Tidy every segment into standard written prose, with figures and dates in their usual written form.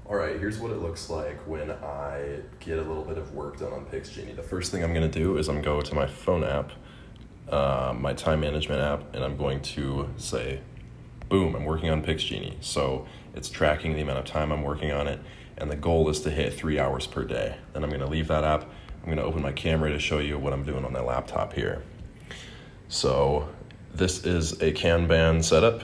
All right, here's what it looks like when I get a little bit of work done on PixGenie. The first thing I'm going to do is I'm going to go to my phone app, my time management app, and I'm going to say, boom, I'm working on PixGenie. So it's tracking the amount of time I'm working on it, and the goal is to hit 3 hours per day. Then I'm going to leave that app. I'm going to open my camera to show you what I'm doing on my laptop here. So this is a Kanban setup.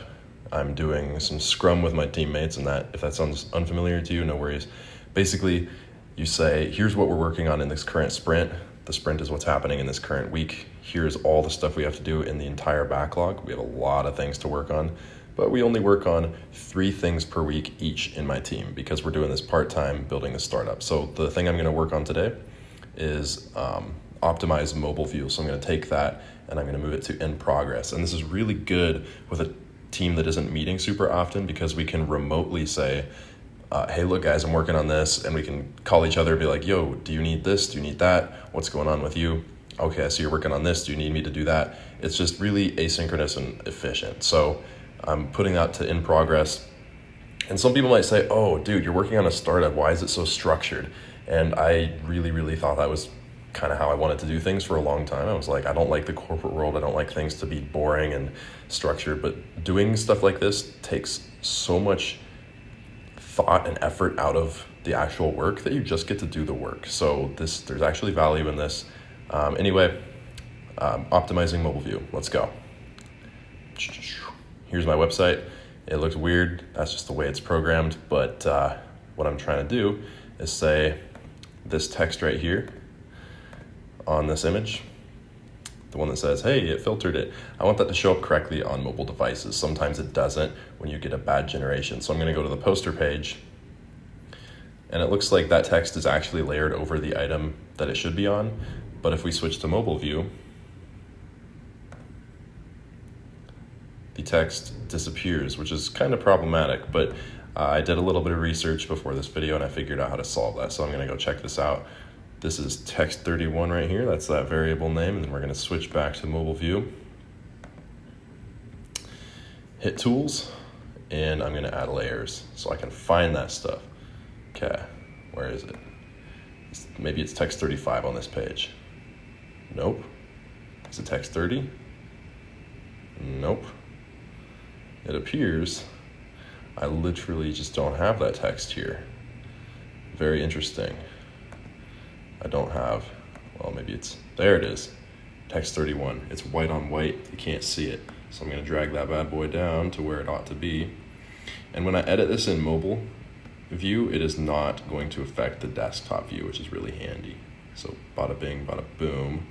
I'm doing some Scrum with my teammates, and that, if that sounds unfamiliar to you, no worries. Basically, you say, here's what we're working on in this current sprint. The sprint is what's happening in this current week. Here's all the stuff we have to do in the entire backlog. We have a lot of things to work on, but we only work on 3 things per week each in my team because we're doing this part-time building a startup. So the thing I'm going to work on today is optimize mobile view. So I'm going to take that and I'm going to move it to in progress. And this is really good with a team that isn't meeting super often because we can remotely say, hey, look, guys, I'm working on this. And we can call each other and be like, yo, do you need this? Do you need that? What's going on with you? Okay, I see you're working on this. Do you need me to do that? It's just really asynchronous and efficient. So I'm putting that to in progress. And some people might say, oh, dude, you're working on a startup. Why is it so structured? And I really thought that was kind of how I wanted to do things for a long time. I was like, I don't like the corporate world. I don't like things to be boring and structured, but doing stuff like this takes so much thought and effort out of the actual work that you just get to do the work. So there's actually value in this. Anyway, optimizing mobile view. Let's go. Here's my website. It looks weird. That's just the way it's programmed. But what I'm trying to do is say this text right here on this image, the one that says, hey, it filtered it. I want that to show up correctly on mobile devices. Sometimes it doesn't when you get a bad generation. So I'm going to go to the poster page, and it looks like that text is actually layered over the item that it should be on. But if we switch to mobile view, the text disappears, which is kind of problematic, but I did a little bit of research before this video and I figured out how to solve that. So I'm going to go check this out. This is text31 right here. That's that variable name. And then we're going to switch back to mobile view. Hit tools, and I'm going to add layers so I can find that stuff. Okay, where is it? Maybe it's text 35 on this page. Nope. Is it text 30? Nope. It appears I literally just don't have that text here. Very interesting. I don't have, well, maybe there it is, text 31. It's white on white, you can't see it. So I'm gonna drag that bad boy down to where it ought to be. And when I edit this in mobile view, it is not going to affect the desktop view, which is really handy. So bada bing, bada boom.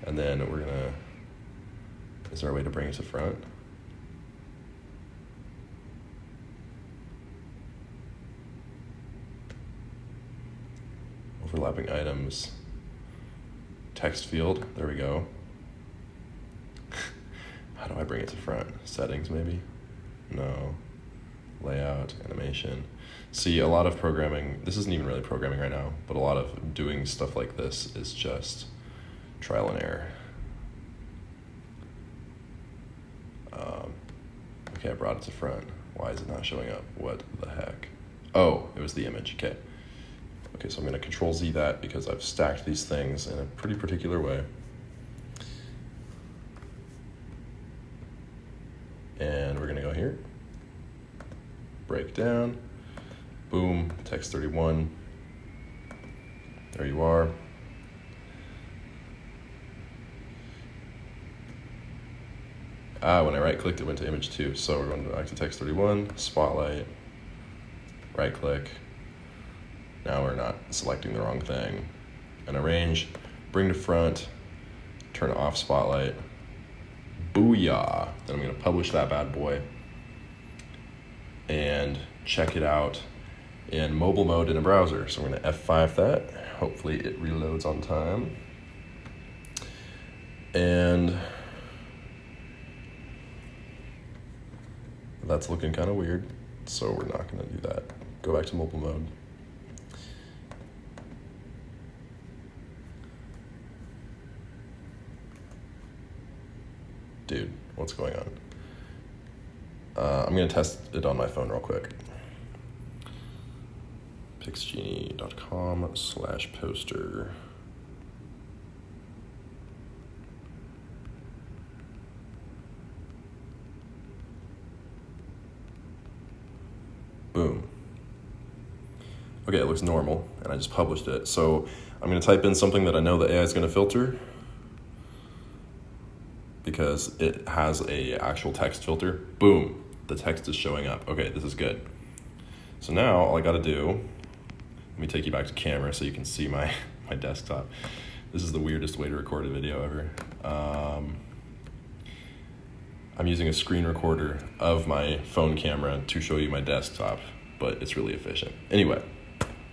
And then is there a way to bring it to front? Overlapping items, text field, there we go. How do I bring it to front? Settings maybe? No. Layout, animation. See, a lot of programming, this isn't even really programming right now, but a lot of doing stuff like this is just trial and error. Okay, I brought it to front. Why is it not showing up? What the heck? Oh, it was the image, okay. Okay, so I'm going to Control Z that because I've stacked these things in a pretty particular way. And we're going to go here. Break down. Boom, text 31. There you are. When I right-clicked, it went to image 2. So we're going back to text 31, spotlight, right-click. Now we're not selecting the wrong thing. And arrange, bring to front, turn off spotlight. Booyah! Then I'm going to publish that bad boy and check it out in mobile mode in a browser. So I'm going to F5 that. Hopefully it reloads on time. And that's looking kind of weird, so we're not going to do that. Go back to mobile mode. Dude, what's going on? I'm going to test it on my phone real quick. pixgenie.com/poster. Boom. Okay, it looks normal, and I just published it. So I'm going to type in something that I know the AI is going to filter, because it has a actual text filter. Boom, the text is showing up. Okay, this is good. So now all I got to do, let me take you back to camera so you can see my desktop. This is the weirdest way to record a video ever. I'm using a screen recorder of my phone camera to show you my desktop, but it's really efficient. Anyway,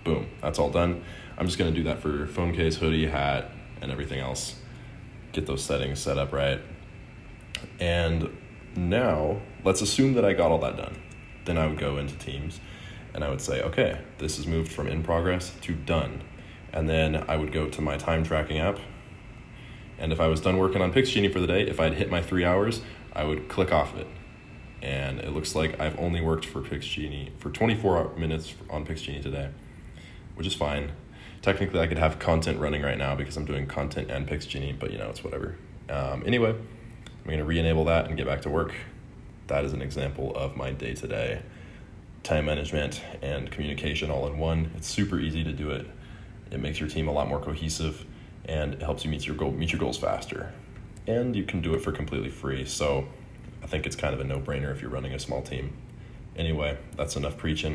boom, that's all done. I'm just gonna do that for phone case, hoodie, hat, and everything else. Get those settings set up right. And now, let's assume that I got all that done. Then I would go into Teams and I would say, okay, this is moved from in progress to done. And then I would go to my time tracking app. And if I was done working on PixGenie for the day, if I'd hit my 3 hours, I would click off it. And it looks like I've only worked for PixGenie for 24 minutes on PixGenie today, which is fine. Technically, I could have content running right now because I'm doing content and PixGenie, but it's whatever. Anyway, I'm going to re-enable that and get back to work. That is an example of my day-to-day time management and communication all in one. It's super easy to do it. It makes your team a lot more cohesive, and it helps you meet your goals faster. And you can do it for completely free, so I think it's kind of a no-brainer if you're running a small team. Anyway, that's enough preaching.